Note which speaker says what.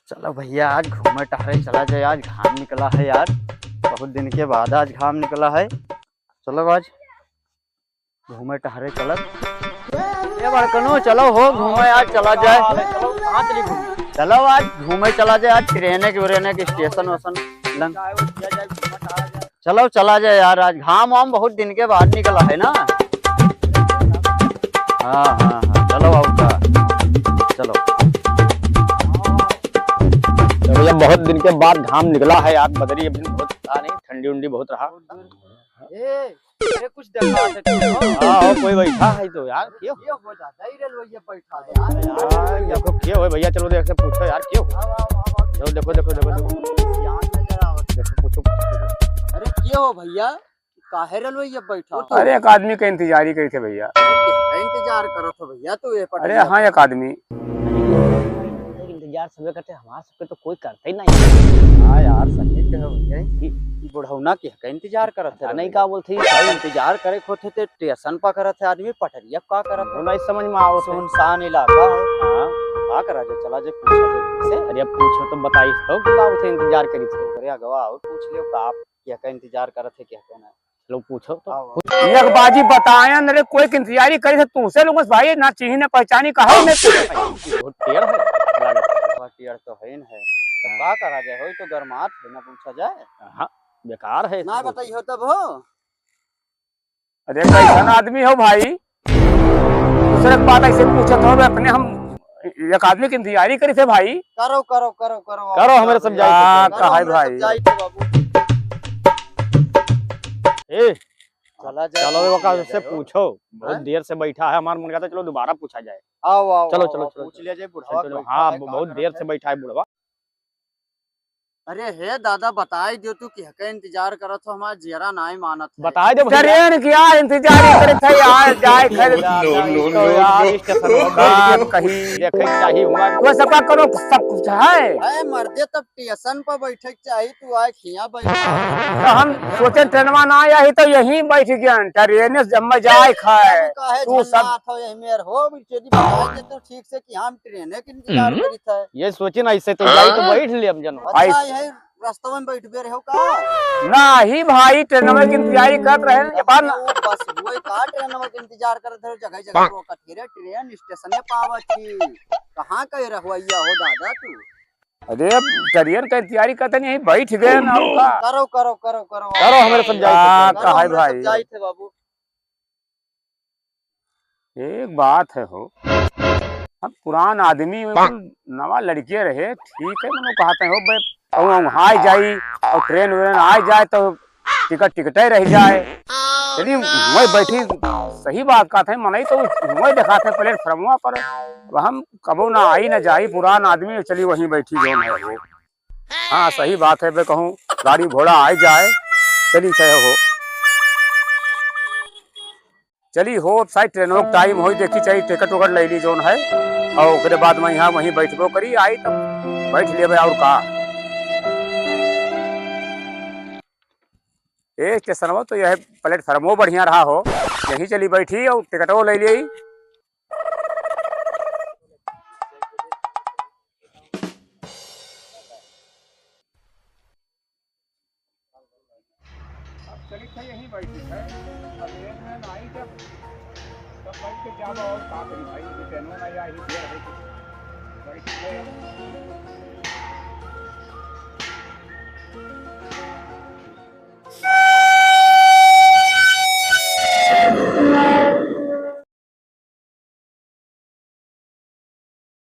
Speaker 1: चलो भैया आज घूमे टहरे चला जाए। आज घाम निकला है यार, बहुत दिन के बाद आज घाम निकला है। चलो आज घूमे टहरे चलत ये बड़कनो चलो हो घूमे आज चला जाए।
Speaker 2: चलो कहाँ चली घूमने?
Speaker 1: चलो आज घूमे चला जाए। आज ट्रेने के स्टेशन वसन लंग चलो चला जाए यार। आज घाम वाम बहुत दिन के बाद निकला है ना। हाँ हाँ हाँ चलो आओ चलो।
Speaker 2: भैया बहुत दिन के बाद घाम निकला है यार। बदरी अभी बहुत था नहीं, ठंडी उंडी बहुत रहा।
Speaker 1: ये कुछ देखा
Speaker 2: हाँ कोई बैठा है तो यार क्यों
Speaker 1: हो जाता है रेलवे बैठा है
Speaker 2: यार देखो क्यों है भैया। चलो देख से पूछो यार क्यों। देखो देखो देखो देखो देखो पूछो।
Speaker 1: अरे क्यों हो भैया, काहे रेलवे बैठा?
Speaker 3: अरे एक आदमी का इंतजार ही करी थे भैया।
Speaker 1: इंतजार करो तो भैया तू ये
Speaker 3: अरे हाँ एक आदमी
Speaker 2: इंतजार सबे करते, हमारे सबके तो कोई करता ही नहीं।
Speaker 1: हाँ यार सही कहो भैया, बुढ़ौना के का इंतजार करत है
Speaker 2: नहीं का बोलते
Speaker 1: इंतजार करे खोते थे स्टेशन पर करत है आदमी पटरिया का करत है।
Speaker 2: नहीं समझ में आओ।
Speaker 1: सुनसान इलाका है। हाँ का करा जा चला जा पूछो से।
Speaker 2: अरे पूछो तो बताइए तो का उसे इंतजार करी थे।
Speaker 1: अरे अगवा और पूछ लियो का आप क्या का इंतजार करत है क्या कहना है।
Speaker 2: चलो पूछो तो।
Speaker 3: एक बाजी बताया अरे कोई इंतजारी करी थे तुमसे लोग भाई ना चिन्ह ना पहचानी कहा
Speaker 2: बहुत टेढ़ है
Speaker 1: टीयर तो है न है तो का करा जाए हो तो गरमात है ना पूछा जाए।
Speaker 2: हाँ बेकार है
Speaker 1: ना बताइए तब हो।
Speaker 3: अरे कैसा आदमी हो भाई, दूसरे बात ऐसे पूछत हो अपने। हम एक आदमी की इंतजारी करी थे भाई।
Speaker 1: करो करो करो करो
Speaker 2: करो हमारे समझाई
Speaker 3: कहा भाई।
Speaker 1: चला जाए।
Speaker 2: चलो वका उससे पूछो, बहुत देर से बैठा है। हमारा मन कहता चलो दोबारा पूछा जाए।
Speaker 1: आओ आओ
Speaker 2: चलो
Speaker 1: आओ,
Speaker 2: चलो
Speaker 1: आओ,
Speaker 2: चलो
Speaker 1: पूछ लिया जाए बुढ़वा
Speaker 2: चलो।
Speaker 1: का
Speaker 2: हाँ
Speaker 1: है,
Speaker 2: बहुत
Speaker 1: का
Speaker 2: देर
Speaker 1: करत
Speaker 2: से
Speaker 1: है।
Speaker 2: बैठा है बुढ़वा।
Speaker 1: अरे हे दादा बताई दियो तू क्या का इंतजार करत हो, हमारा जरा नहीं मानत है।
Speaker 2: बताए दो
Speaker 3: ट्रेन क्या इंतजारी करे थे यार जाए खैर कहीं
Speaker 2: देखे चाहिए हुआ।
Speaker 3: वो सबका करो सब कुछ है।
Speaker 1: अरे मर्दे तब स्टेशन पर बैठे चाहिए तू आए खिया बैठा।
Speaker 3: तो हम सोचे ट्रेनवा ना आया ही तो यहीं बैठ गया ट्रेन जब जाए खाए
Speaker 1: काहे
Speaker 3: तू सब
Speaker 1: जन्नत हो यही मेर हो बिचेरी बताई दे तू ठीक से कि हम ट्रेने के इंतजार करी था।
Speaker 2: ये सोचे ना इससे तो जाई तो बैठ ले हम जन।
Speaker 1: अच्छा यही रास्ते में बैठ बे रहो का
Speaker 3: ना ही भाई ट्रेनवा की इंतजारी कर रहे हैं।
Speaker 1: वो बस वो का ट्रेन में इंतजार करत है जगह जगह रोकत है रे ट्रेन स्टेशन पावती कहां कह रहुइया हो दादा तू।
Speaker 3: अरे ट्रेन का इंतजारी करते नहीं बैठ गए ना का।
Speaker 1: करो करो करो करो
Speaker 2: करो हमारे समझाई
Speaker 1: करो,
Speaker 3: कहा है
Speaker 1: हमरे
Speaker 3: भाई।
Speaker 1: समझाई थे बाबू।
Speaker 3: एक बात है हो, हम पुरान आदमी नवा लड़के रहे ठीक है मनो कहते हो बे आ जाई और ट्रेन व्रेन आ जाए तो टिकट रह जाए। चलिए वही बैठी सही बात कहते हैं मनाई तो वही दिखाते प्लेटफॉर्मवा पर। हम कबो ना आई ना जाई पुरान आदमी चलिए वहीं बैठी जो है वो। हाँ सही बात है बे कहूँ गाड़ी घोड़ा आ जाए चली चाहे हो चली हो साइड ट्रेनों का टाइम हो देखी चाहिए टिकट उकट ले ली जोन है और उसके बाद मैं यहाँ वहीं बैठबो करी आई तो बैठ लिए भाई। और का ए स्टेशन तो यह प्लेटफॉर्मो बढ़िया रहा हो यहीं चली बैठी और टिकटो ले ली। यहीं बैठी है आई जब बैठ के जाओ और का करी भाई ट्रेनों में आई देर है बैठ